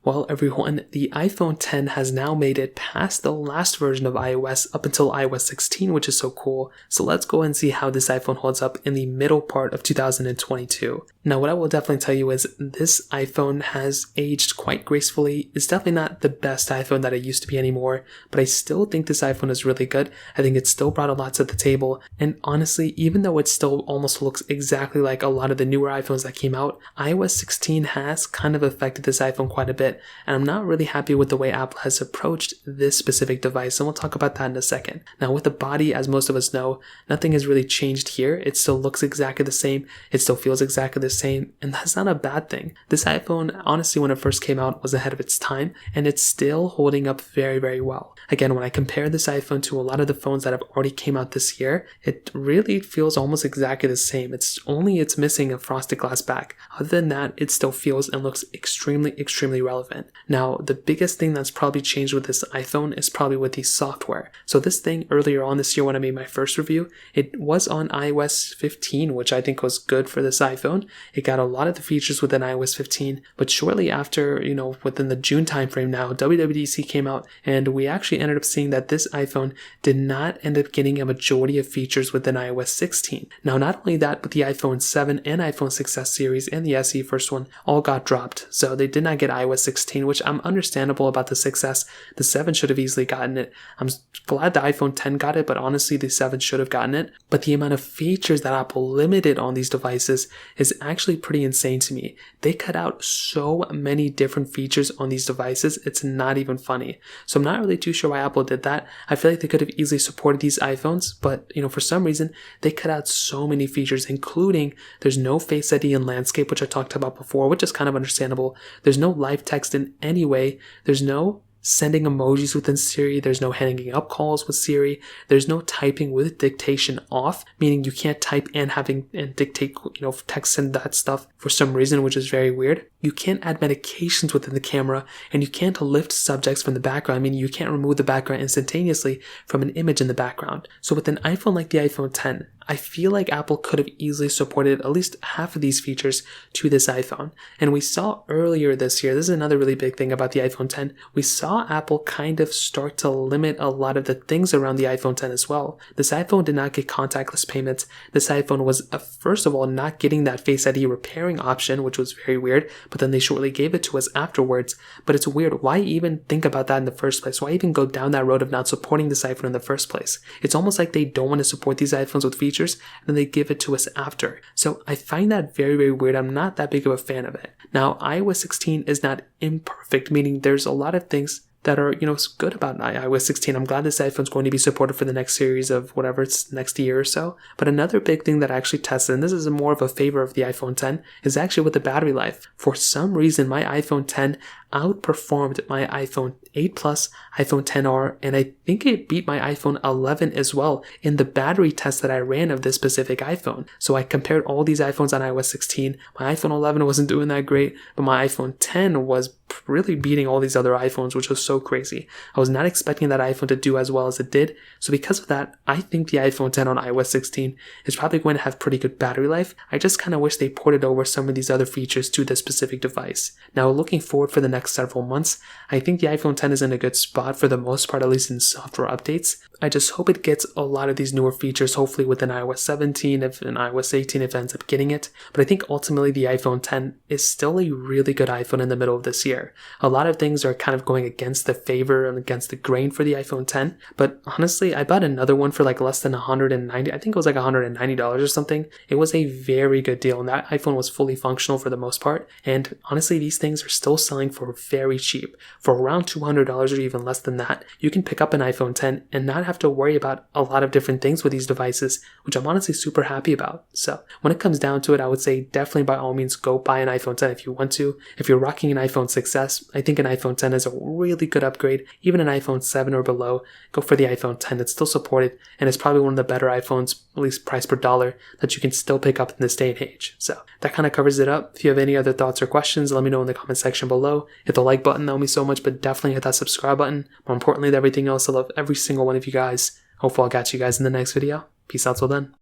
Well, everyone, the iPhone 10 has now made it past the last version of iOS up until iOS 16, which is so cool. So let's go and see how this iPhone holds up in the middle part of 2022. Now, what I will definitely tell you is this iPhone has aged quite gracefully. It's definitely not the best iPhone that it used to be anymore, but I still think this iPhone is really good. I think it still brought a lot to the table. And honestly, even though it still almost looks exactly like a lot of the newer iPhones that came out, iOS 16 has kind of affected this iPhone quite a bit. And I'm not really happy with the way Apple has approached this specific device, and we'll talk about that in a second. Now, with the body, as most of us know, nothing has really changed here. It still looks exactly the same, it still feels exactly the same, and that's not a bad thing. This iPhone, honestly, when it first came out, was ahead of its time, and it's still holding up very, very well. Again, when I compare this iPhone to a lot of the phones that have already came out this year, it really feels almost exactly the same. It's missing a frosted glass back. Other than that, it still feels and looks extremely, extremely relevant. Now, the biggest thing that's probably changed with this iPhone is probably with the software. So this thing earlier on this year when I made my first review, it was on iOS 15, which I think was good for this iPhone. It got a lot of the features within iOS 15, but shortly after, within the June timeframe now, WWDC came out, and we actually ended up seeing that this iPhone did not end up getting a majority of features within iOS 16. Now, not only that, but the iPhone 7 and iPhone 6s series and the SE first one all got dropped. So they did not get iOS 16, which I'm understandable about the 6s. The 7 should have easily gotten it. I'm glad the iPhone 10 got it, but honestly, the 7 should have gotten it. But the amount of features that Apple limited on these devices is actually pretty insane to me. They cut out so many different features on these devices, it's not even funny. So I'm not really too sure why Apple did that. I feel like they could have easily supported these iPhones, but for some reason, they cut out so many features, including there's no Face ID in landscape, which I talked about before, which is kind of understandable. There's no live text in any way. There's no sending emojis within Siri. There's no hanging up calls with Siri. There's no typing with dictation off, meaning you can't type and dictate, text and that stuff for some reason, which is very weird. You can't add medications within the camera, and you can't lift subjects from the background, meaning you can't remove the background instantaneously from an image in the background. So with an iPhone like the iPhone 10, I feel like Apple could have easily supported at least half of these features to this iPhone. And we saw earlier this year, this is another really big thing about the iPhone 10, we saw Apple kind of start to limit a lot of the things around the iPhone 10 as well. This iPhone did not get contactless payments. This iPhone was, first of all, not getting that Face ID repairing option, which was very weird, but then they shortly gave it to us afterwards. But it's weird. Why even think about that in the first place? Why even go down that road of not supporting this iPhone in the first place? It's almost like they don't want to support these iPhones with features, and then they give it to us after. So I find that very, very weird. I'm not that big of a fan of it. Now, iOS 16 is not imperfect, meaning there's a lot of things that are, good about iOS 16. I'm glad this iPhone's going to be supported for the next series of whatever it's next year or so. But another big thing that I actually tested, and this is more of a favor of the iPhone 10, is actually with the battery life. For some reason, my iPhone 10 outperformed my iPhone 8 Plus, iPhone 10R, and I think it beat my iPhone 11 as well in the battery test that I ran of this specific iPhone. So I compared all these iPhones on iOS 16. My iPhone 11 wasn't doing that great, but my iPhone 10 was really beating all these other iPhones, which was so crazy. I was not expecting that iPhone to do as well as it did. So because of that, I think the iPhone 10 on iOS 16 is probably going to have pretty good battery life. I just kind of wish they ported over some of these other features to this specific device. Now, looking forward for the next several months, I think the iPhone 10 is in a good spot for the most part, at least in software updates. I just hope it gets a lot of these newer features, hopefully within iOS 17, if in iOS 18 if it ends up getting it. But I think ultimately the iPhone 10 is still a really good iPhone in the middle of this year. A lot of things are kind of going against the favor and against the grain for the iPhone 10, but honestly, I bought another one for like less than $190. I think it was like $190 or something. It was a very good deal, and that iPhone was fully functional for the most part. And honestly, these things are still selling for very cheap. For around $200 or even less than that, you can pick up an iPhone 10 and not have to worry about a lot of different things with these devices, which I'm honestly super happy about. So when it comes down to it, I would say definitely by all means go buy an iPhone 10 if you want to. If you're rocking an iPhone 6s, I think an iPhone 10 is a really good upgrade. Even an iPhone 7 or below, go for the iPhone 10. It's still supported, and it's probably one of the better iPhones, at least price per dollar, that you can still pick up in this day and age. So that kind of covers it up. If you have any other thoughts or questions, let me know in the comment section below. Hit the like button, that would mean so much, but definitely hit that subscribe button. More importantly than everything else, I love every single one of you guys. Hopefully I'll catch you guys in the next video. Peace out till then.